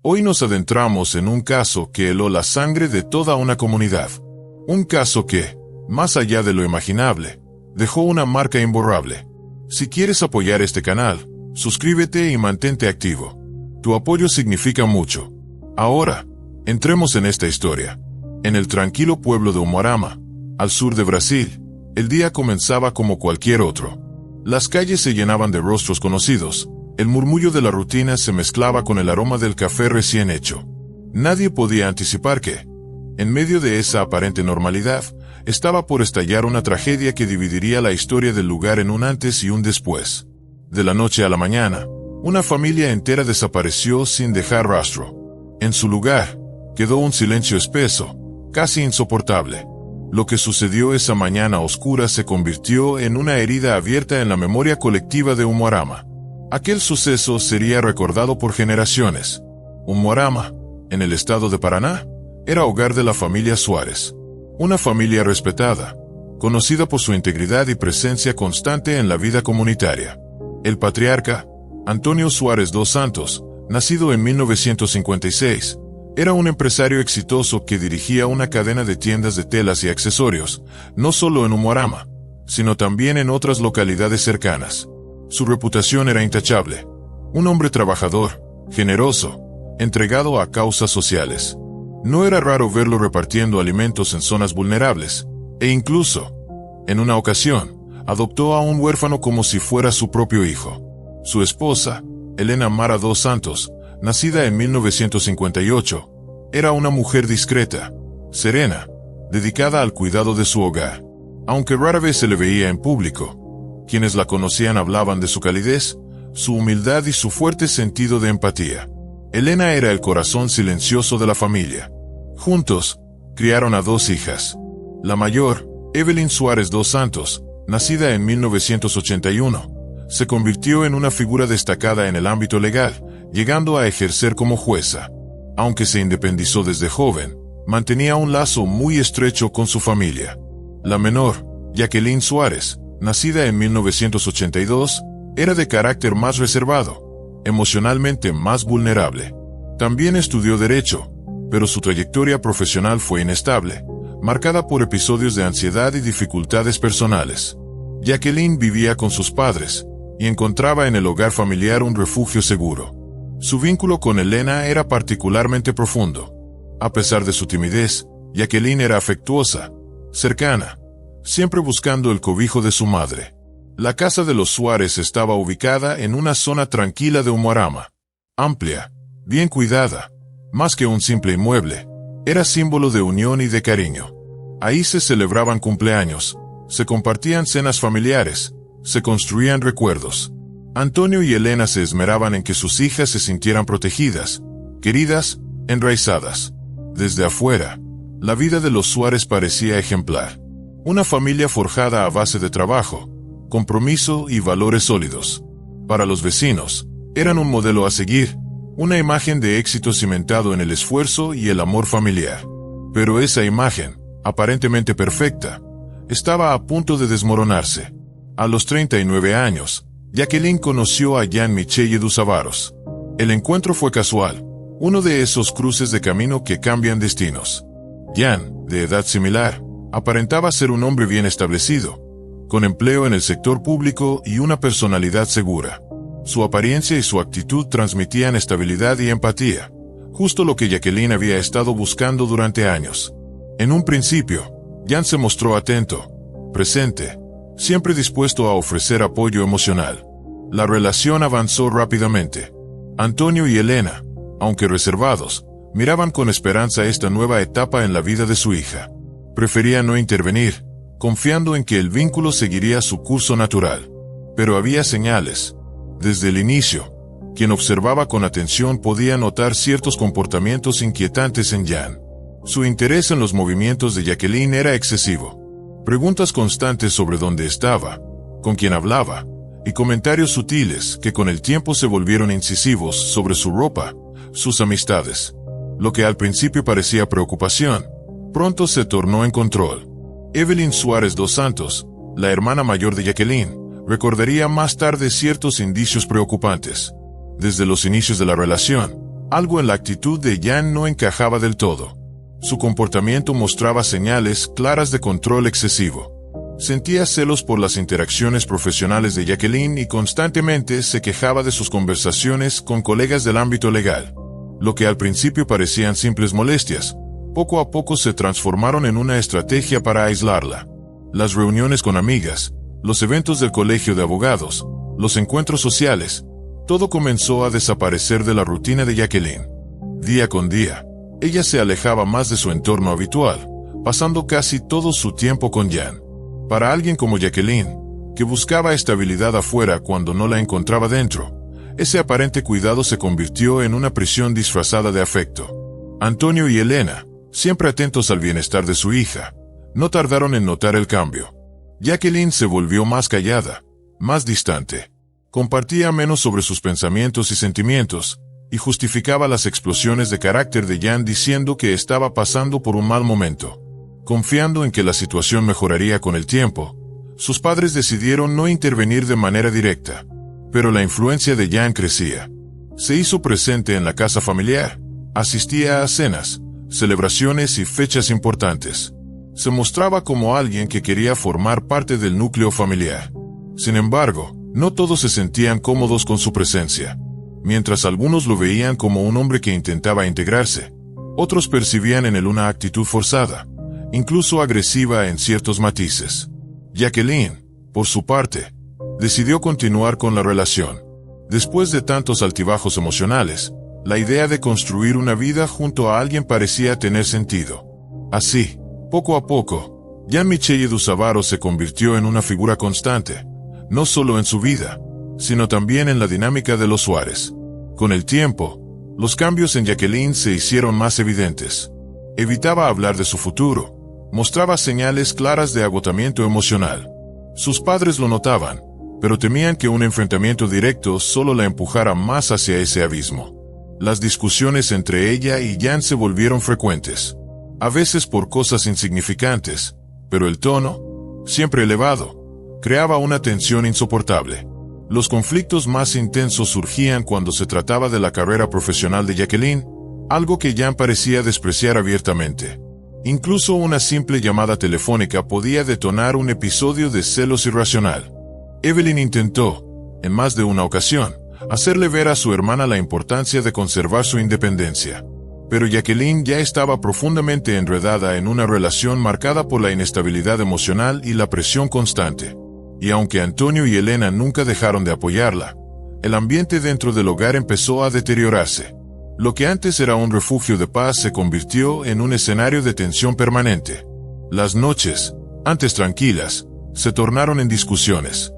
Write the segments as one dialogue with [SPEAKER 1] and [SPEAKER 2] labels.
[SPEAKER 1] Hoy nos adentramos en un caso que heló la sangre de toda una comunidad. Un caso que, más allá de lo imaginable, dejó una marca imborrable. Si quieres apoyar este canal, suscríbete y mantente activo. Tu apoyo significa mucho. Ahora, entremos en esta historia. En el tranquilo pueblo de Umuarama, al sur de Brasil, el día comenzaba como cualquier otro. Las calles se llenaban de rostros conocidos, el murmullo de la rutina se mezclaba con el aroma del café recién hecho. Nadie podía anticipar que, en medio de esa aparente normalidad, estaba por estallar una tragedia que dividiría la historia del lugar en un antes y un después. De la noche a la mañana, una familia entera desapareció sin dejar rastro. En su lugar, quedó un silencio espeso, casi insoportable. Lo que sucedió esa mañana oscura se convirtió en una herida abierta en la memoria colectiva de Umuarama. Aquel suceso sería recordado por generaciones. Umuarama, en el estado de Paraná, era hogar de la familia Suárez. Una familia respetada, conocida por su integridad y presencia constante en la vida comunitaria. El patriarca, Antônio Suárez dos Santos, nacido en 1956, era un empresario exitoso que dirigía una cadena de tiendas de telas y accesorios, no solo en Umuarama, sino también en otras localidades cercanas. Su reputación era intachable. Un hombre trabajador, generoso, entregado a causas sociales. No era raro verlo repartiendo alimentos en zonas vulnerables, e incluso, en una ocasión, adoptó a un huérfano como si fuera su propio hijo. Su esposa, Helena Mara dos Santos, nacida en 1958, era una mujer discreta, serena, dedicada al cuidado de su hogar. Aunque rara vez se le veía en público, quienes la conocían hablaban de su calidez, su humildad y su fuerte sentido de empatía. Helena era el corazón silencioso de la familia. Juntos, criaron a dos hijas. La mayor, Evelyn Suárez dos Santos, nacida en 1981, se convirtió en una figura destacada en el ámbito legal, llegando a ejercer como jueza. Aunque se independizó desde joven, mantenía un lazo muy estrecho con su familia. La menor, Jacqueline Suárez, nacida en 1982, era de carácter más reservado, emocionalmente más vulnerable. También estudió Derecho, pero su trayectoria profesional fue inestable, marcada por episodios de ansiedad y dificultades personales. Jacqueline vivía con sus padres, y encontraba en el hogar familiar un refugio seguro. Su vínculo con Helena era particularmente profundo. A pesar de su timidez, Jacqueline era afectuosa, cercana, siempre buscando el cobijo de su madre. La casa de los Suárez estaba ubicada en una zona tranquila de Umuarama. Amplia, bien cuidada, más que un simple inmueble, era símbolo de unión y de cariño. Ahí se celebraban cumpleaños, se compartían cenas familiares, se construían recuerdos. Antonio y Helena se esmeraban en que sus hijas se sintieran protegidas, queridas, enraizadas. Desde afuera, la vida de los Suárez parecía ejemplar. Una familia forjada a base de trabajo, compromiso y valores sólidos. Para los vecinos, eran un modelo a seguir, una imagen de éxito cimentado en el esfuerzo y el amor familiar. Pero esa imagen, aparentemente perfecta, estaba a punto de desmoronarse. A los 39 años, Jacqueline conoció a Jan Michelle dos Avaros. El encuentro fue casual, uno de esos cruces de camino que cambian destinos. Jan, de edad similar, aparentaba ser un hombre bien establecido, con empleo en el sector público y una personalidad segura. Su apariencia y su actitud transmitían estabilidad y empatía, justo lo que Jacqueline había estado buscando durante años. En un principio, Jan se mostró atento, presente, siempre dispuesto a ofrecer apoyo emocional. La relación avanzó rápidamente. Antonio y Helena, aunque reservados, miraban con esperanza esta nueva etapa en la vida de su hija. Preferían no intervenir, confiando en que el vínculo seguiría su curso natural. Pero había señales. Desde el inicio, quien observaba con atención podía notar ciertos comportamientos inquietantes en Jan. Su interés en los movimientos de Jacqueline era excesivo. Preguntas constantes sobre dónde estaba, con quién hablaba, y comentarios sutiles que con el tiempo se volvieron incisivos sobre su ropa, sus amistades. Lo que al principio parecía preocupación, pronto se tornó en control. Evelyn Suárez dos Santos, la hermana mayor de Jacqueline, recordaría más tarde ciertos indicios preocupantes. Desde los inicios de la relación, Algo en la actitud de Jan no encajaba del todo. Su comportamiento mostraba señales claras de control excesivo. Sentía celos por las interacciones profesionales de Jacqueline y constantemente se quejaba de sus conversaciones con colegas del ámbito legal. Lo que al principio parecían simples molestias, poco a poco se transformaron en una estrategia para aislarla. Las reuniones con amigas, los eventos del colegio de abogados, los encuentros sociales, todo comenzó a desaparecer de la rutina de Jacqueline. Día con día, ella se alejaba más de su entorno habitual, pasando casi todo su tiempo con Jan. Para alguien como Jacqueline, que buscaba estabilidad afuera cuando no la encontraba dentro, ese aparente cuidado se convirtió en una prisión disfrazada de afecto. Antonio y Elena, siempre atentos al bienestar de su hija, no tardaron en notar el cambio. Jacqueline se volvió más callada, más distante. Compartía menos sobre sus pensamientos y sentimientos, y justificaba las explosiones de carácter de Jan diciendo que estaba pasando por un mal momento. Confiando en que la situación mejoraría con el tiempo, sus padres decidieron no intervenir de manera directa. Pero la influencia de Jan crecía. Se hizo presente en la casa familiar, asistía a cenas, celebraciones y fechas importantes. Se mostraba como alguien que quería formar parte del núcleo familiar. Sin embargo, no todos se sentían cómodos con su presencia. Mientras algunos lo veían como un hombre que intentaba integrarse, otros percibían en él una actitud forzada, incluso agresiva en ciertos matices. Jacqueline, por su parte, decidió continuar con la relación. Después de tantos altibajos emocionales, la idea de construir una vida junto a alguien parecía tener sentido. Así, poco a poco, Jan Michele Dusavaro se convirtió en una figura constante, no solo en su vida, sino también en la dinámica de los Suárez. Con el tiempo, los cambios en Jacqueline se hicieron más evidentes. Evitaba hablar de su futuro, mostraba señales claras de agotamiento emocional. Sus padres lo notaban, pero temían que un enfrentamiento directo solo la empujara más hacia ese abismo. Las discusiones entre ella y Jan se volvieron frecuentes, a veces por cosas insignificantes, pero el tono, siempre elevado, creaba una tensión insoportable. Los conflictos más intensos surgían cuando se trataba de la carrera profesional de Jacqueline, algo que Jan parecía despreciar abiertamente. Incluso una simple llamada telefónica podía detonar un episodio de celos irracional. Evelyn intentó, en más de una ocasión, hacerle ver a su hermana la importancia de conservar su independencia. Pero Jacqueline ya estaba profundamente enredada en una relación marcada por la inestabilidad emocional y la presión constante. Y aunque Antonio y Elena nunca dejaron de apoyarla, el ambiente dentro del hogar empezó a deteriorarse. Lo que antes era un refugio de paz se convirtió en un escenario de tensión permanente. Las noches, antes tranquilas, se tornaron en discusiones.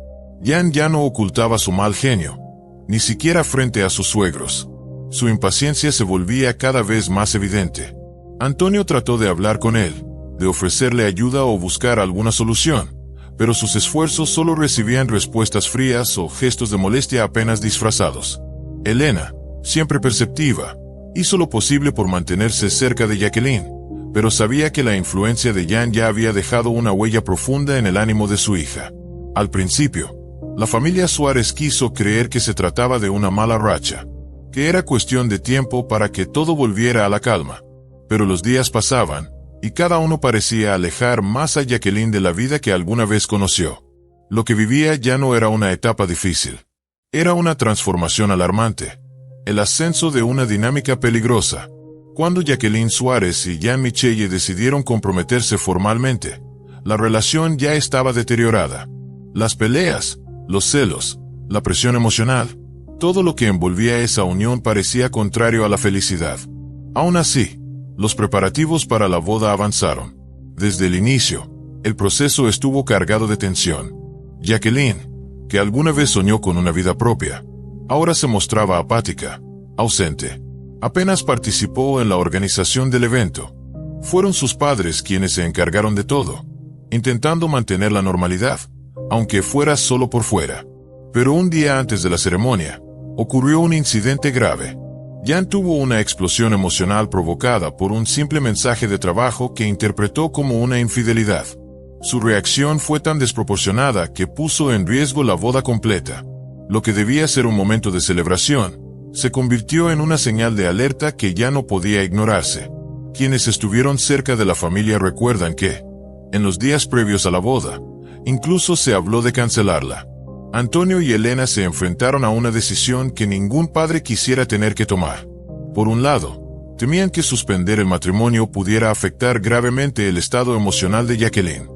[SPEAKER 1] Jan ya no ocultaba su mal genio, ni siquiera frente a sus suegros. Su impaciencia se volvía cada vez más evidente. Antonio trató de hablar con él, de ofrecerle ayuda o buscar alguna solución, pero sus esfuerzos solo recibían respuestas frías o gestos de molestia apenas disfrazados. Elena, siempre perceptiva, hizo lo posible por mantenerse cerca de Jacqueline, pero sabía que la influencia de Jan ya había dejado una huella profunda en el ánimo de su hija. Al principio, la familia Suárez quiso creer que se trataba de una mala racha, que era cuestión de tiempo para que todo volviera a la calma. Pero los días pasaban, y cada uno parecía alejar más a Jacqueline de la vida que alguna vez conoció. Lo que vivía ya no era una etapa difícil. Era una transformación alarmante. El ascenso de una dinámica peligrosa. Cuando Jacqueline Suárez y Jan Michele decidieron comprometerse formalmente, la relación ya estaba deteriorada. Las peleas, los celos, la presión emocional, todo lo que envolvía esa unión parecía contrario a la felicidad. Aún así, los preparativos para la boda avanzaron. Desde el inicio, el proceso estuvo cargado de tensión. Jacqueline, que alguna vez soñó con una vida propia, ahora se mostraba apática, ausente. Apenas participó en la organización del evento. Fueron sus padres quienes se encargaron de todo, intentando mantener la normalidad, aunque fuera solo por fuera. Pero un día antes de la ceremonia, ocurrió un incidente grave. Jan tuvo una explosión emocional provocada por un simple mensaje de trabajo que interpretó como una infidelidad. Su reacción fue tan desproporcionada que puso en riesgo la boda completa. Lo que debía ser un momento de celebración, se convirtió en una señal de alerta que ya no podía ignorarse. Quienes estuvieron cerca de la familia recuerdan que, en los días previos a la boda, incluso se habló de cancelarla. Antonio y Elena se enfrentaron a una decisión que ningún padre quisiera tener que tomar. Por un lado, temían que suspender el matrimonio pudiera afectar gravemente el estado emocional de Jacqueline.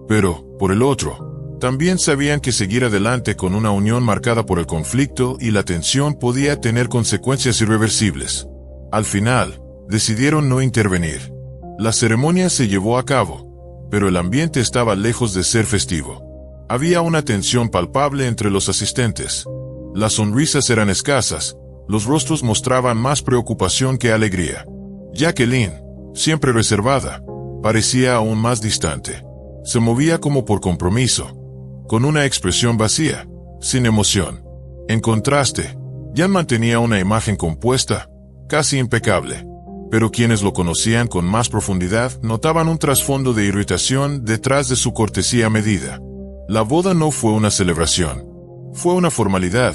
[SPEAKER 1] Pero, por el otro, también sabían que seguir adelante con una unión marcada por el conflicto y la tensión podía tener consecuencias irreversibles. Al final, decidieron no intervenir. La ceremonia se llevó a cabo, pero el ambiente estaba lejos de ser festivo. Había una tensión palpable entre los asistentes. Las sonrisas eran escasas, los rostros mostraban más preocupación que alegría. Jacqueline, siempre reservada, parecía aún más distante. Se movía como por compromiso, con una expresión vacía, sin emoción. En contraste, Jan mantenía una imagen compuesta, casi impecable. Pero quienes lo conocían con más profundidad notaban un trasfondo de irritación detrás de su cortesía medida. La boda no fue una celebración. Fue una formalidad,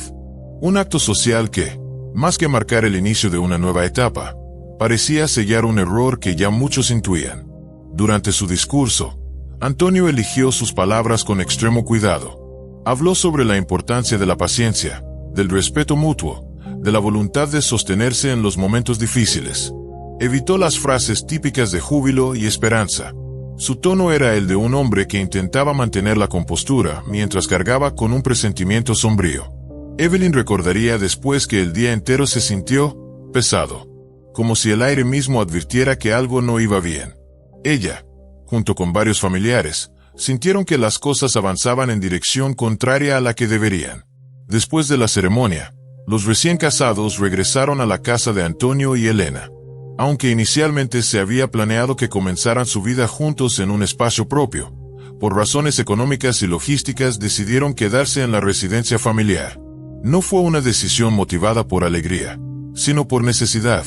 [SPEAKER 1] un acto social que, más que marcar el inicio de una nueva etapa, parecía sellar un error que ya muchos intuían. Durante su discurso, Antonio eligió sus palabras con extremo cuidado. Habló sobre la importancia de la paciencia, del respeto mutuo, de la voluntad de sostenerse en los momentos difíciles. Evitó las frases típicas de júbilo y esperanza. Su tono era el de un hombre que intentaba mantener la compostura mientras cargaba con un presentimiento sombrío. Evelyn recordaría después que el día entero se sintió pesado, como si el aire mismo advirtiera que algo no iba bien. Ella, junto con varios familiares, sintieron que las cosas avanzaban en dirección contraria a la que deberían. Después de la ceremonia, los recién casados regresaron a la casa de Antonio y Elena. Aunque inicialmente se había planeado que comenzaran su vida juntos en un espacio propio, por razones económicas y logísticas decidieron quedarse en la residencia familiar. No fue una decisión motivada por alegría, sino por necesidad,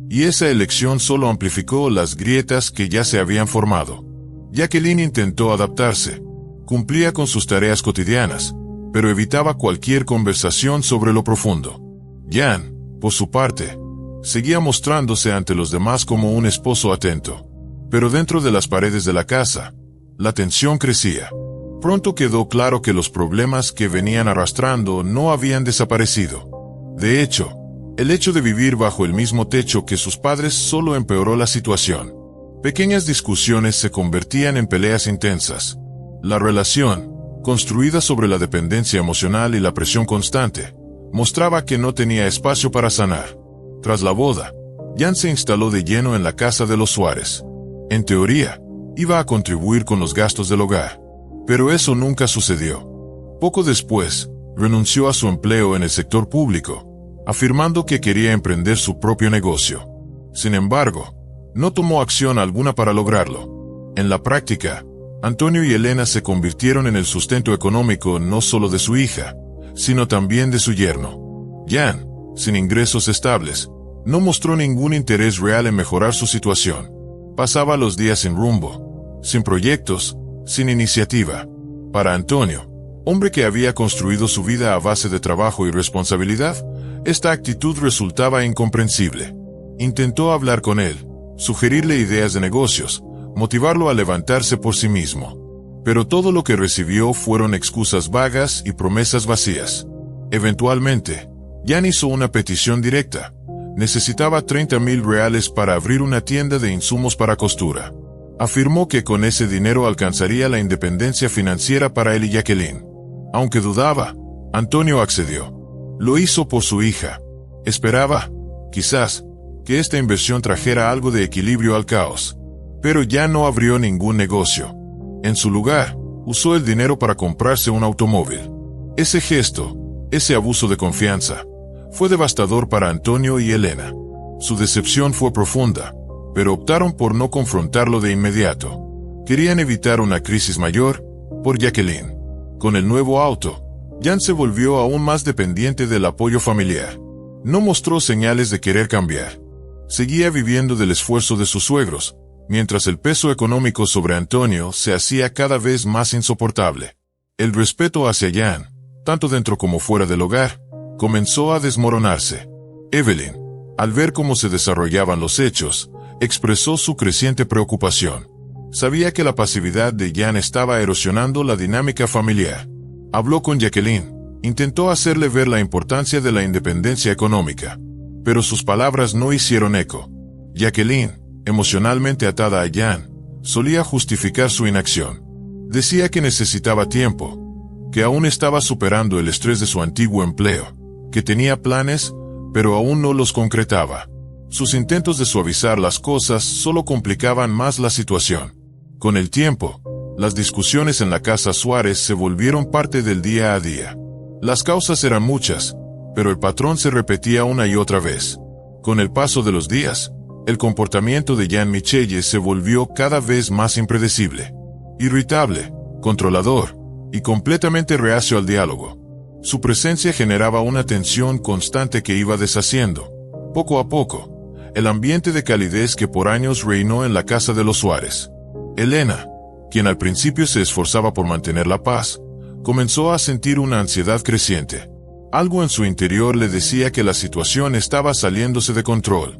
[SPEAKER 1] y esa elección solo amplificó las grietas que ya se habían formado. Jacqueline intentó adaptarse, cumplía con sus tareas cotidianas, pero evitaba cualquier conversación sobre lo profundo. Jan, por su parte, seguía mostrándose ante los demás como un esposo atento. Pero dentro de las paredes de la casa, la tensión crecía. Pronto quedó claro que los problemas que venían arrastrando no habían desaparecido. De hecho, el hecho de vivir bajo el mismo techo que sus padres solo empeoró la situación. Pequeñas discusiones se convertían en peleas intensas. La relación, construida sobre la dependencia emocional y la presión constante, mostraba que no tenía espacio para sanar. Tras la boda, Jan se instaló de lleno en la casa de los Suárez. En teoría, iba a contribuir con los gastos del hogar. Pero eso nunca sucedió. Poco después, renunció a su empleo en el sector público, afirmando que quería emprender su propio negocio. Sin embargo, no tomó acción alguna para lograrlo. En la práctica, Antonio y Elena se convirtieron en el sustento económico no solo de su hija, sino también de su yerno. Jan, sin ingresos estables, no mostró ningún interés real en mejorar su situación. Pasaba los días sin rumbo, sin proyectos, sin iniciativa. Para Antonio, hombre que había construido su vida a base de trabajo y responsabilidad, esta actitud resultaba incomprensible. Intentó hablar con él, sugerirle ideas de negocios, motivarlo a levantarse por sí mismo. Pero todo lo que recibió fueron excusas vagas y promesas vacías. Eventualmente, Jan hizo una petición directa. Necesitaba 30,000 reales para abrir una tienda de insumos para costura. Afirmó que con ese dinero alcanzaría la independencia financiera para él y Jacqueline. Aunque dudaba, Antonio accedió. Lo hizo por su hija. Esperaba, quizás, que esta inversión trajera algo de equilibrio al caos. Pero ya no abrió ningún negocio. En su lugar, usó el dinero para comprarse un automóvil. Ese gesto, ese abuso de confianza, fue devastador para Antonio y Elena. Su decepción fue profunda, pero optaron por no confrontarlo de inmediato. Querían evitar una crisis mayor, por Jacqueline. Con el nuevo auto, Jan se volvió aún más dependiente del apoyo familiar. No mostró señales de querer cambiar. Seguía viviendo del esfuerzo de sus suegros, mientras el peso económico sobre Antonio se hacía cada vez más insoportable. El respeto hacia Jan, tanto dentro como fuera del hogar, comenzó a desmoronarse. Evelyn, al ver cómo se desarrollaban los hechos, expresó su creciente preocupación. Sabía que la pasividad de Jan estaba erosionando la dinámica familiar. Habló con Jacqueline, intentó hacerle ver la importancia de la independencia económica, pero sus palabras no hicieron eco. Jacqueline, emocionalmente atada a Jan, solía justificar su inacción. Decía que necesitaba tiempo, que aún estaba superando el estrés de su antiguo empleo, que tenía planes, pero aún no los concretaba. Sus intentos de suavizar las cosas solo complicaban más la situación. Con el tiempo, las discusiones en la casa Suárez se volvieron parte del día a día. Las causas eran muchas, pero el patrón se repetía una y otra vez. Con el paso de los días, el comportamiento de Jan Michelle se volvió cada vez más impredecible, irritable, controlador y completamente reacio al diálogo. Su presencia generaba una tensión constante que iba deshaciendo, poco a poco, el ambiente de calidez que por años reinó en la casa de los Suárez. Elena, quien al principio se esforzaba por mantener la paz, comenzó a sentir una ansiedad creciente. Algo en su interior le decía que la situación estaba saliéndose de control.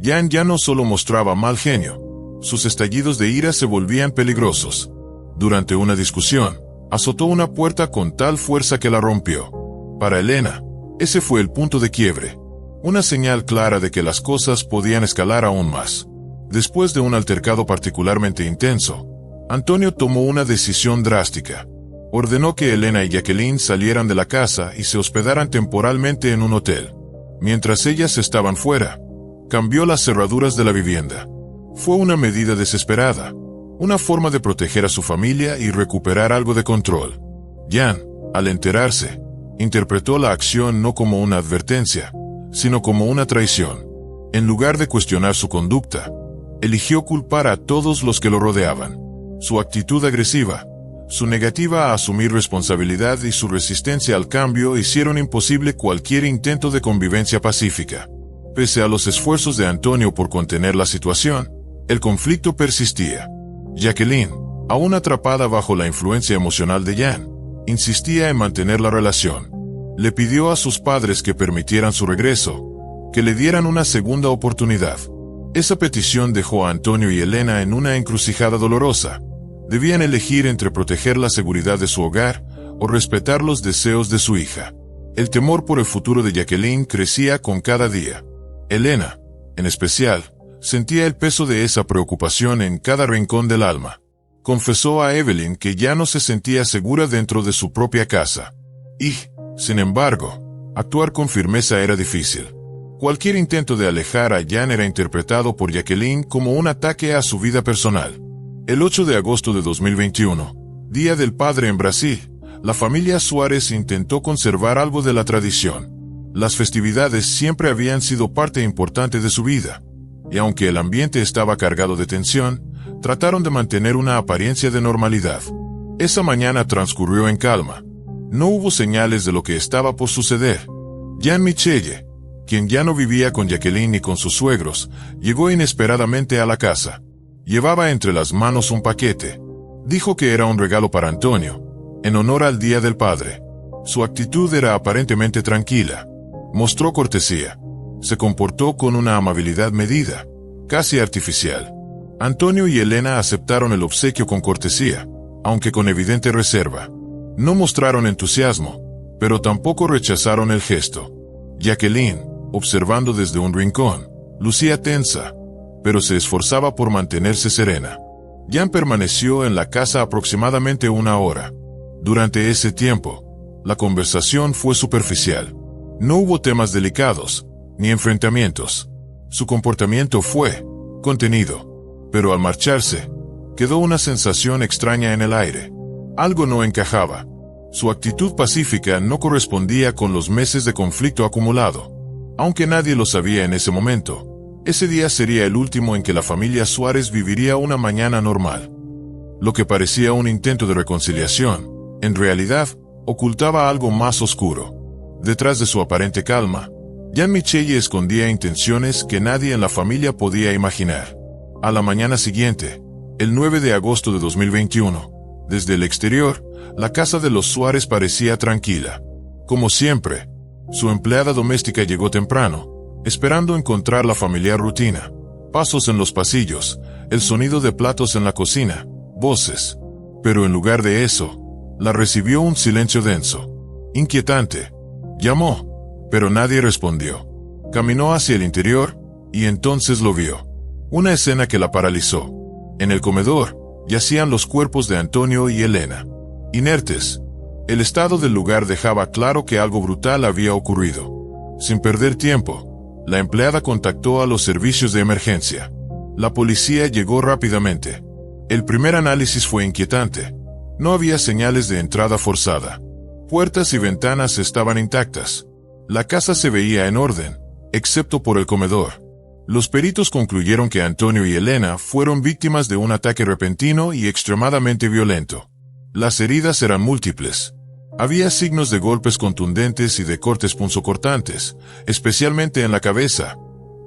[SPEAKER 1] Jan ya no solo mostraba mal genio, sus estallidos de ira se volvían peligrosos. Durante una discusión, azotó una puerta con tal fuerza que la rompió. Para Elena, ese fue el punto de quiebre, una señal clara de que las cosas podían escalar aún más. Después de un altercado particularmente intenso, Antonio tomó una decisión drástica. Ordenó que Elena y Jacqueline salieran de la casa y se hospedaran temporalmente en un hotel. Mientras ellas estaban fuera, cambió las cerraduras de la vivienda. Fue una medida desesperada, una forma de proteger a su familia y recuperar algo de control. Jan, al enterarse, interpretó la acción no como una advertencia, sino como una traición. En lugar de cuestionar su conducta, eligió culpar a todos los que lo rodeaban. Su actitud agresiva, su negativa a asumir responsabilidad y su resistencia al cambio hicieron imposible cualquier intento de convivencia pacífica. Pese a los esfuerzos de Antonio por contener la situación, el conflicto persistía. Jacqueline, aún atrapada bajo la influencia emocional de Jan, insistía en mantener la relación. Le pidió a sus padres que permitieran su regreso, que le dieran una segunda oportunidad. Esa petición dejó a Antonio y Elena en una encrucijada dolorosa. Debían elegir entre proteger la seguridad de su hogar o respetar los deseos de su hija. El temor por el futuro de Jacqueline crecía con cada día. Elena, en especial, sentía el peso de esa preocupación en cada rincón del alma. Confesó a Evelyn que ya no se sentía segura dentro de su propia casa. Y, sin embargo, actuar con firmeza era difícil. Cualquier intento de alejar a Jan era interpretado por Jacqueline como un ataque a su vida personal. El 8 de agosto de 2021, Día del Padre en Brasil, la familia Suárez intentó conservar algo de la tradición. Las festividades siempre habían sido parte importante de su vida, y aunque el ambiente estaba cargado de tensión, trataron de mantener una apariencia de normalidad. Esa mañana transcurrió en calma. No hubo señales de lo que estaba por suceder. Jan Michelle, quien ya no vivía con Jacqueline ni con sus suegros, llegó inesperadamente a la casa. Llevaba entre las manos un paquete. Dijo que era un regalo para Antonio, en honor al Día del Padre. Su actitud era aparentemente tranquila. Mostró cortesía. Se comportó con una amabilidad medida, casi artificial. Antonio y Elena aceptaron el obsequio con cortesía, aunque con evidente reserva. No mostraron entusiasmo, pero tampoco rechazaron el gesto. Jacqueline, observando desde un rincón, lucía tensa, pero se esforzaba por mantenerse serena. Jan permaneció en la casa aproximadamente una hora. Durante ese tiempo, la conversación fue superficial. No hubo temas delicados, ni enfrentamientos. Su comportamiento fue contenido, pero al marcharse, quedó una sensación extraña en el aire. Algo no encajaba. Su actitud pacífica no correspondía con los meses de conflicto acumulado. Aunque nadie lo sabía en ese momento, ese día sería el último en que la familia Suárez viviría una mañana normal. Lo que parecía un intento de reconciliación, en realidad, ocultaba algo más oscuro. Detrás de su aparente calma, Jan Michelle escondía intenciones que nadie en la familia podía imaginar. A la mañana siguiente, el 9 de agosto de 2021, desde el exterior, la casa de los Suárez parecía tranquila. Como siempre, su empleada doméstica llegó temprano, esperando encontrar la familiar rutina. Pasos en los pasillos, el sonido de platos en la cocina, voces. Pero en lugar de eso, la recibió un silencio denso, inquietante. Llamó, pero nadie respondió. Caminó hacia el interior, y entonces lo vio. Una escena que la paralizó. En el comedor, yacían los cuerpos de Antonio y Elena, inertes. El estado del lugar dejaba claro que algo brutal había ocurrido. Sin perder tiempo, la empleada contactó a los servicios de emergencia. La policía llegó rápidamente. El primer análisis fue inquietante. No había señales de entrada forzada. Puertas y ventanas estaban intactas. La casa se veía en orden, excepto por el comedor. Los peritos concluyeron que Antonio y Elena fueron víctimas de un ataque repentino y extremadamente violento. Las heridas eran múltiples. Había signos de golpes contundentes y de cortes punzocortantes, especialmente en la cabeza,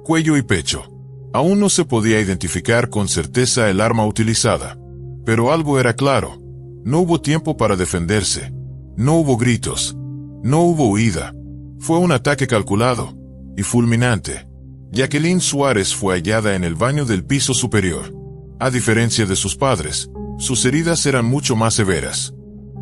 [SPEAKER 1] cuello y pecho. Aún no se podía identificar con certeza el arma utilizada. Pero algo era claro. No hubo tiempo para defenderse. No hubo gritos. No hubo huida. Fue un ataque calculado y fulminante. Jacqueline Suárez fue hallada en el baño del piso superior. A diferencia de sus padres, sus heridas eran mucho más severas.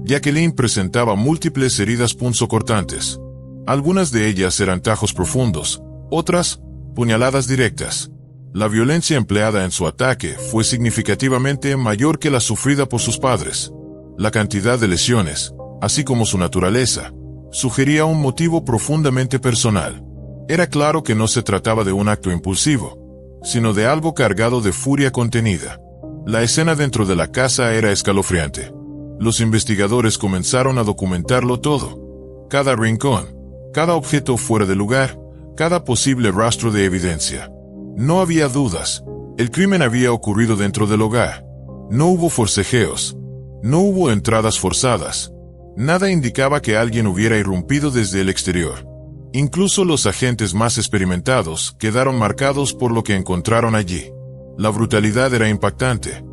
[SPEAKER 1] Jacqueline presentaba múltiples heridas punzocortantes. Algunas de ellas eran tajos profundos, otras, puñaladas directas. La violencia empleada en su ataque fue significativamente mayor que la sufrida por sus padres. La cantidad de lesiones, así como su naturaleza, sugería un motivo profundamente personal. Era claro que no se trataba de un acto impulsivo, sino de algo cargado de furia contenida. La escena dentro de la casa era escalofriante. Los investigadores comenzaron a documentarlo todo. Cada rincón, cada objeto fuera de lugar, cada posible rastro de evidencia. No había dudas. El crimen había ocurrido dentro del hogar. No hubo forcejeos. No hubo entradas forzadas. Nada indicaba que alguien hubiera irrumpido desde el exterior. Incluso los agentes más experimentados quedaron marcados por lo que encontraron allí. La brutalidad era impactante,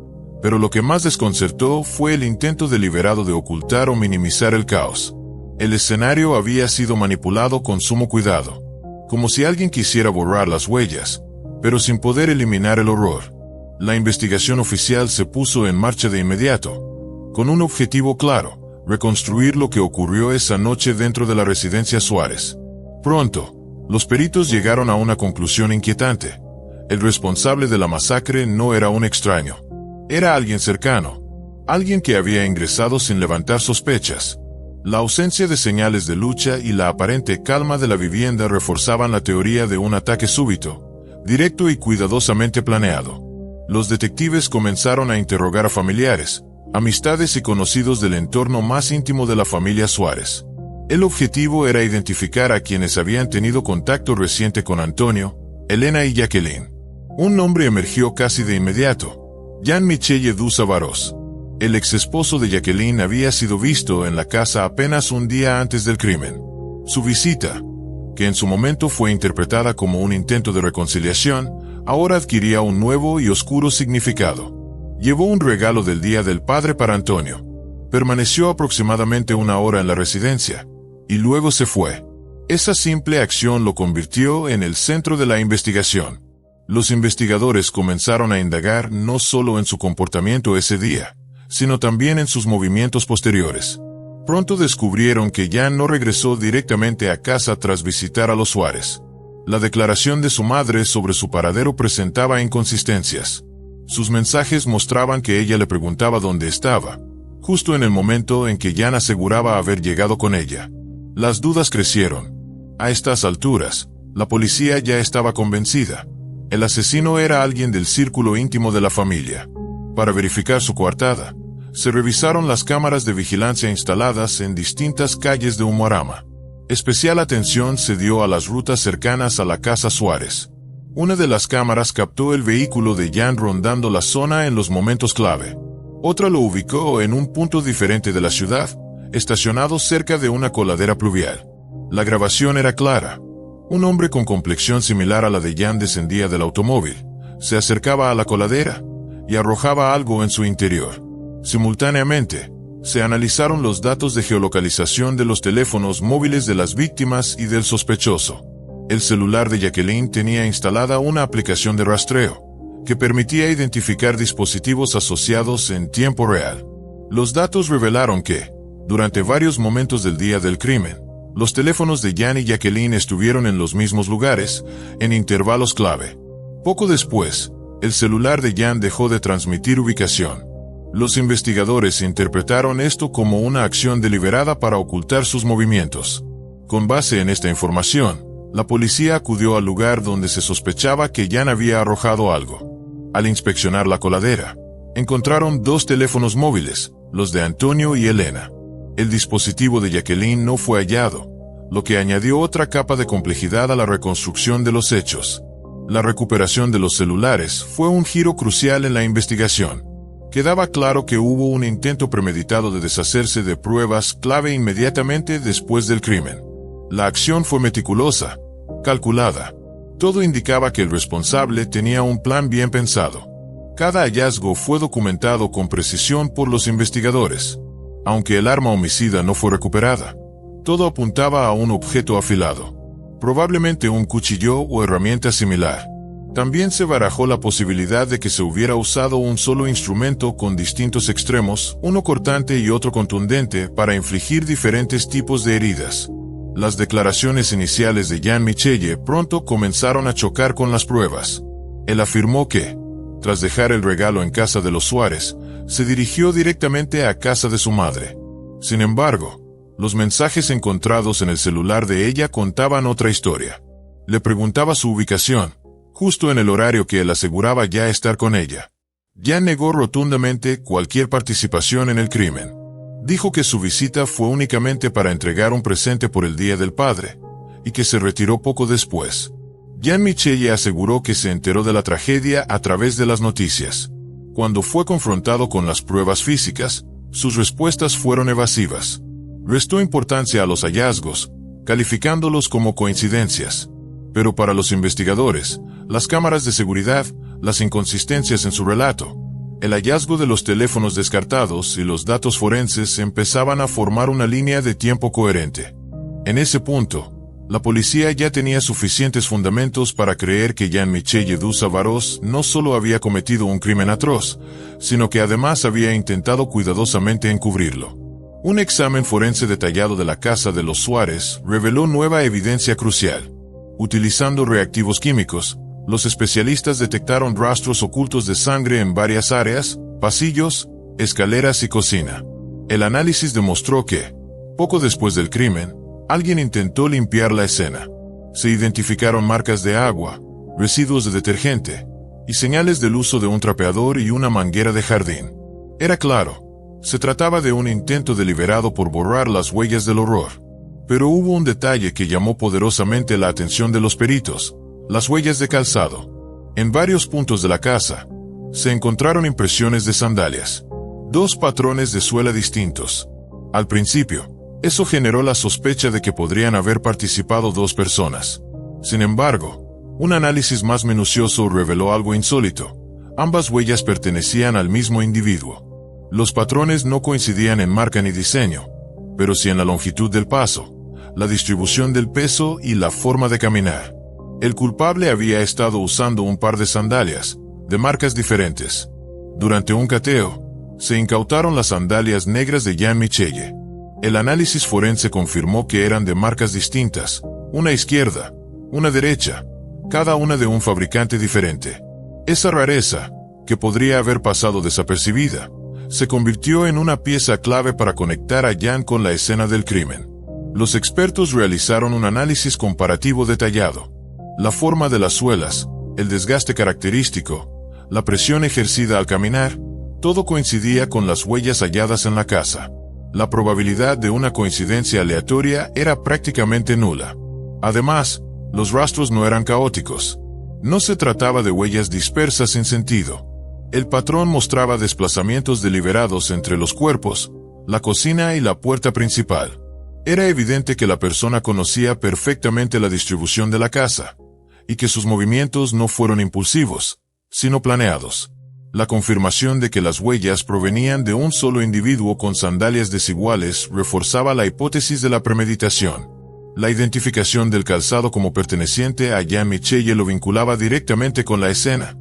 [SPEAKER 1] pero lo que más desconcertó fue el intento deliberado de ocultar o minimizar el caos. El escenario había sido manipulado con sumo cuidado, como si alguien quisiera borrar las huellas, pero sin poder eliminar el horror. La investigación oficial se puso en marcha de inmediato, con un objetivo claro: reconstruir lo que ocurrió esa noche dentro de la residencia Suárez. Pronto, los peritos llegaron a una conclusión inquietante. El responsable de la masacre no era un extraño. Era alguien cercano. Alguien que había ingresado sin levantar sospechas. La ausencia de señales de lucha y la aparente calma de la vivienda reforzaban la teoría de un ataque súbito, directo y cuidadosamente planeado. Los detectives comenzaron a interrogar a familiares, amistades y conocidos del entorno más íntimo de la familia Suárez. El objetivo era identificar a quienes habían tenido contacto reciente con Antonio, Elena y Jacqueline. Un nombre emergió casi de inmediato: Jean-Michel Edu Savarós. El exesposo de Jacqueline había sido visto en la casa apenas un día antes del crimen. Su visita, que en su momento fue interpretada como un intento de reconciliación, ahora adquiría un nuevo y oscuro significado. Llevó un regalo del Día del Padre para Antonio. Permaneció aproximadamente una hora en la residencia, y luego se fue. Esa simple acción lo convirtió en el centro de la investigación. Los investigadores comenzaron a indagar no solo en su comportamiento ese día, sino también en sus movimientos posteriores. Pronto descubrieron que Jan no regresó directamente a casa tras visitar a los Suárez. La declaración de su madre sobre su paradero presentaba inconsistencias. Sus mensajes mostraban que ella le preguntaba dónde estaba, justo en el momento en que Jan aseguraba haber llegado con ella. Las dudas crecieron. A estas alturas, la policía ya estaba convencida. El asesino era alguien del círculo íntimo de la familia. Para verificar su coartada, se revisaron las cámaras de vigilancia instaladas en distintas calles de Umuarama. Especial atención se dio a las rutas cercanas a la casa Suárez. Una de las cámaras captó el vehículo de Jan rondando la zona en los momentos clave. Otra lo ubicó en un punto diferente de la ciudad, estacionado cerca de una coladera pluvial. La grabación era clara. Un hombre con complexión similar a la de Jan descendía del automóvil, se acercaba a la coladera y arrojaba algo en su interior. Simultáneamente, se analizaron los datos de geolocalización de los teléfonos móviles de las víctimas y del sospechoso. El celular de Jacqueline tenía instalada una aplicación de rastreo, que permitía identificar dispositivos asociados en tiempo real. Los datos revelaron que, durante varios momentos del día del crimen, los teléfonos de Jan y Jacqueline estuvieron en los mismos lugares, en intervalos clave. Poco después, el celular de Jan dejó de transmitir ubicación. Los investigadores interpretaron esto como una acción deliberada para ocultar sus movimientos. Con base en esta información, la policía acudió al lugar donde se sospechaba que Jan había arrojado algo. Al inspeccionar la coladera, encontraron 2 teléfonos móviles, los de Antonio y Elena. El dispositivo de Jacqueline no fue hallado, lo que añadió otra capa de complejidad a la reconstrucción de los hechos. La recuperación de los celulares fue un giro crucial en la investigación. Quedaba claro que hubo un intento premeditado de deshacerse de pruebas clave inmediatamente después del crimen. La acción fue meticulosa, calculada. Todo indicaba que el responsable tenía un plan bien pensado. Cada hallazgo fue documentado con precisión por los investigadores. Aunque el arma homicida no fue recuperada, todo apuntaba a un objeto afilado, probablemente un cuchillo o herramienta similar. También se barajó la posibilidad de que se hubiera usado un solo instrumento con distintos extremos, uno cortante y otro contundente, para infligir diferentes tipos de heridas. Las declaraciones iniciales de Jan Michelle pronto comenzaron a chocar con las pruebas. Él afirmó que, tras dejar el regalo en casa de los Suárez, se dirigió directamente a casa de su madre. Sin embargo, los mensajes encontrados en el celular de ella contaban otra historia. Le preguntaba su ubicación, justo en el horario que él aseguraba ya estar con ella. Jan negó rotundamente cualquier participación en el crimen. Dijo que su visita fue únicamente para entregar un presente por el Día del Padre, y que se retiró poco después. Jan Michelle aseguró que se enteró de la tragedia a través de las noticias. Cuando fue confrontado con las pruebas físicas, sus respuestas fueron evasivas. Restó importancia a los hallazgos, calificándolos como coincidencias. Pero para los investigadores, las cámaras de seguridad, las inconsistencias en su relato, el hallazgo de los teléfonos descartados y los datos forenses empezaban a formar una línea de tiempo coherente. En ese punto, la policía ya tenía suficientes fundamentos para creer que Jan Michelle du Savarós no solo había cometido un crimen atroz, sino que además había intentado cuidadosamente encubrirlo. Un examen forense detallado de la casa de los Suárez reveló nueva evidencia crucial. Utilizando reactivos químicos, los especialistas detectaron rastros ocultos de sangre en varias áreas, pasillos, escaleras y cocina. El análisis demostró que, poco después del crimen, alguien intentó limpiar la escena. Se identificaron marcas de agua, residuos de detergente, y señales del uso de un trapeador y una manguera de jardín. Era claro, se trataba de un intento deliberado por borrar las huellas del horror. Pero hubo un detalle que llamó poderosamente la atención de los peritos: las huellas de calzado. En varios puntos de la casa, se encontraron impresiones de sandalias. 2 patrones de suela distintos. Al principio, eso generó la sospecha de que podrían haber participado 2 personas. Sin embargo, un análisis más minucioso reveló algo insólito. Ambas huellas pertenecían al mismo individuo. Los patrones no coincidían en marca ni diseño, pero sí en la longitud del paso, la distribución del peso y la forma de caminar. El culpable había estado usando un par de sandalias, de marcas diferentes. Durante un cateo, se incautaron las sandalias negras de Jan Michelle. El análisis forense confirmó que eran de marcas distintas, una izquierda, una derecha, cada una de un fabricante diferente. Esa rareza, que podría haber pasado desapercibida, se convirtió en una pieza clave para conectar a Jan con la escena del crimen. Los expertos realizaron un análisis comparativo detallado. La forma de las suelas, el desgaste característico, la presión ejercida al caminar, todo coincidía con las huellas halladas en la casa. La probabilidad de una coincidencia aleatoria era prácticamente nula. Además, los rastros no eran caóticos. No se trataba de huellas dispersas sin sentido. El patrón mostraba desplazamientos deliberados entre los cuerpos, la cocina y la puerta principal. Era evidente que la persona conocía perfectamente la distribución de la casa, y que sus movimientos no fueron impulsivos, sino planeados. La confirmación de que las huellas provenían de un solo individuo con sandalias desiguales reforzaba la hipótesis de la premeditación. La identificación del calzado como perteneciente a Jan Michelle lo vinculaba directamente con la escena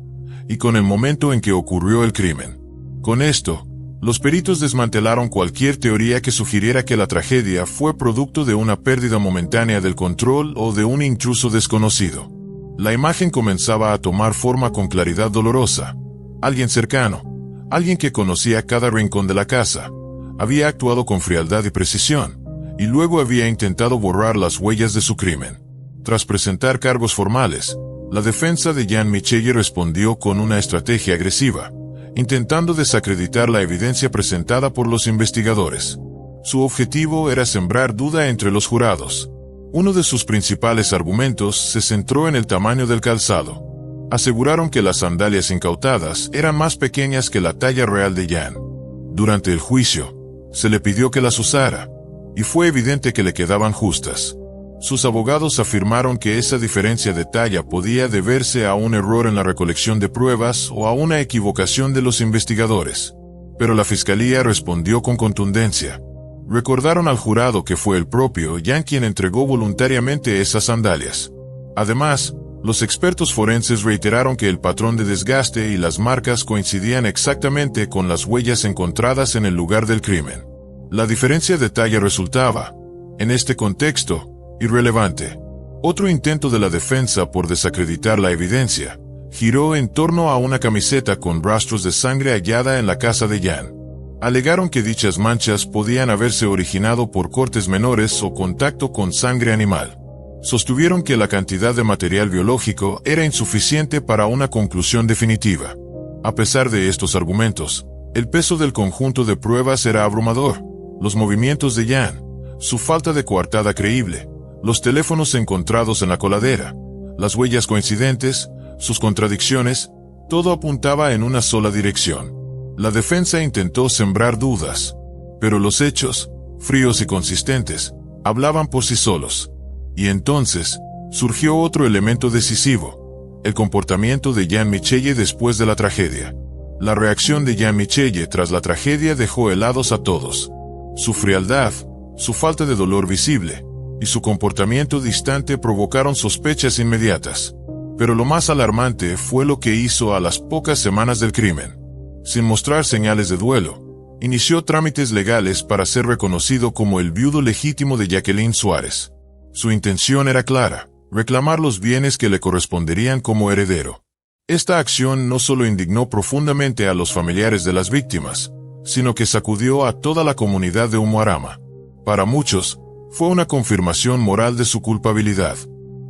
[SPEAKER 1] y con el momento en que ocurrió el crimen. Con esto, los peritos desmantelaron cualquier teoría que sugiriera que la tragedia fue producto de una pérdida momentánea del control o de un intruso desconocido. La imagen comenzaba a tomar forma con claridad dolorosa. Alguien cercano, alguien que conocía cada rincón de la casa, había actuado con frialdad y precisión, y luego había intentado borrar las huellas de su crimen. Tras presentar cargos formales, la defensa de Jan Michelle respondió con una estrategia agresiva, intentando desacreditar la evidencia presentada por los investigadores. Su objetivo era sembrar duda entre los jurados. Uno de sus principales argumentos se centró en el tamaño del calzado. Aseguraron que las sandalias incautadas eran más pequeñas que la talla real de Jan. Durante el juicio, se le pidió que las usara, y fue evidente que le quedaban justas. Sus abogados afirmaron que esa diferencia de talla podía deberse a un error en la recolección de pruebas o a una equivocación de los investigadores. Pero la fiscalía respondió con contundencia. Recordaron al jurado que fue el propio Jan quien entregó voluntariamente esas sandalias. Además, los expertos forenses reiteraron que el patrón de desgaste y las marcas coincidían exactamente con las huellas encontradas en el lugar del crimen. La diferencia de talla resultaba, en este contexto, irrelevante. Otro intento de la defensa por desacreditar la evidencia giró en torno a una camiseta con rastros de sangre hallada en la casa de Jan. Alegaron que dichas manchas podían haberse originado por cortes menores o contacto con sangre animal. Sostuvieron que la cantidad de material biológico era insuficiente para una conclusión definitiva. A pesar de estos argumentos, el peso del conjunto de pruebas era abrumador. Los movimientos de Jan, su falta de coartada creíble, los teléfonos encontrados en la coladera, las huellas coincidentes, sus contradicciones, todo apuntaba en una sola dirección. La defensa intentó sembrar dudas, pero los hechos, fríos y consistentes, hablaban por sí solos. Y entonces, surgió otro elemento decisivo, el comportamiento de Jan Michelle después de la tragedia. La reacción de Jan Michelle tras la tragedia dejó helados a todos. Su frialdad, su falta de dolor visible, y su comportamiento distante provocaron sospechas inmediatas. Pero lo más alarmante fue lo que hizo a las pocas semanas del crimen. Sin mostrar señales de duelo, inició trámites legales para ser reconocido como el viudo legítimo de Jacqueline Suárez. Su intención era clara, reclamar los bienes que le corresponderían como heredero. Esta acción no solo indignó profundamente a los familiares de las víctimas, sino que sacudió a toda la comunidad de Umuarama. Para muchos, fue una confirmación moral de su culpabilidad.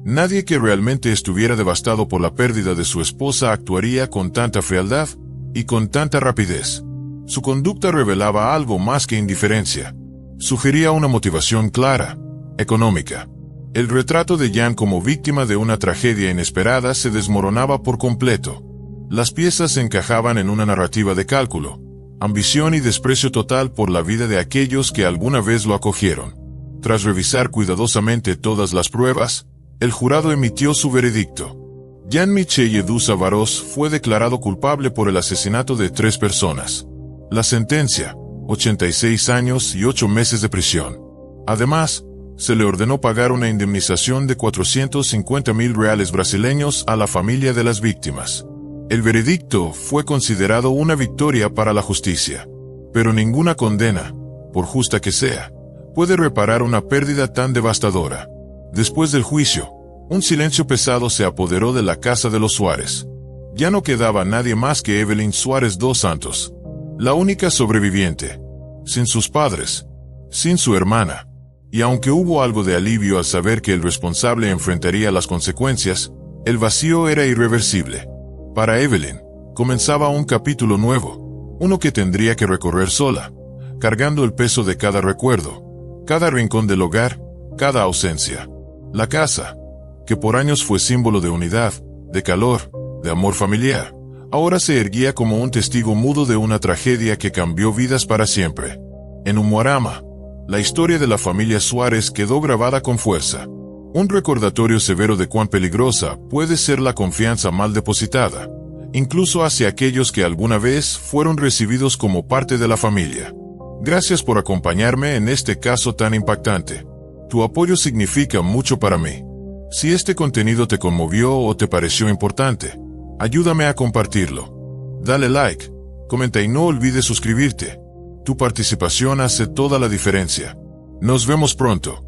[SPEAKER 1] Nadie que realmente estuviera devastado por la pérdida de su esposa actuaría con tanta frialdad y con tanta rapidez. Su conducta revelaba algo más que indiferencia. Sugería una motivación clara, económica. El retrato de Jan como víctima de una tragedia inesperada se desmoronaba por completo. Las piezas encajaban en una narrativa de cálculo, ambición y desprecio total por la vida de aquellos que alguna vez lo acogieron. Tras revisar cuidadosamente todas las pruebas, el jurado emitió su veredicto. Jan Michelle du Savarós fue declarado culpable por el asesinato de 3 personas. La sentencia, 86 años y 8 meses de prisión. Además, se le ordenó pagar una indemnización de 450.000 reales brasileños a la familia de las víctimas. El veredicto fue considerado una victoria para la justicia. Pero ninguna condena, por justa que sea, puede reparar una pérdida tan devastadora. Después del juicio, un silencio pesado se apoderó de la casa de los Suárez. Ya no quedaba nadie más que Evelyn Suárez dos Santos, la única sobreviviente, sin sus padres, sin su hermana. Y aunque hubo algo de alivio al saber que el responsable enfrentaría las consecuencias, el vacío era irreversible. Para Evelyn, comenzaba un capítulo nuevo, uno que tendría que recorrer sola, cargando el peso de cada recuerdo, cada rincón del hogar, cada ausencia. La casa, que por años fue símbolo de unidad, de calor, de amor familiar, ahora se erguía como un testigo mudo de una tragedia que cambió vidas para siempre. En Umuarama, la historia de la familia Suárez quedó grabada con fuerza. Un recordatorio severo de cuán peligrosa puede ser la confianza mal depositada, incluso hacia aquellos que alguna vez fueron recibidos como parte de la familia. Gracias por acompañarme en este caso tan impactante. Tu apoyo significa mucho para mí. Si este contenido te conmovió o te pareció importante, ayúdame a compartirlo. Dale like, comenta y no olvides suscribirte. Tu participación hace toda la diferencia. Nos vemos pronto.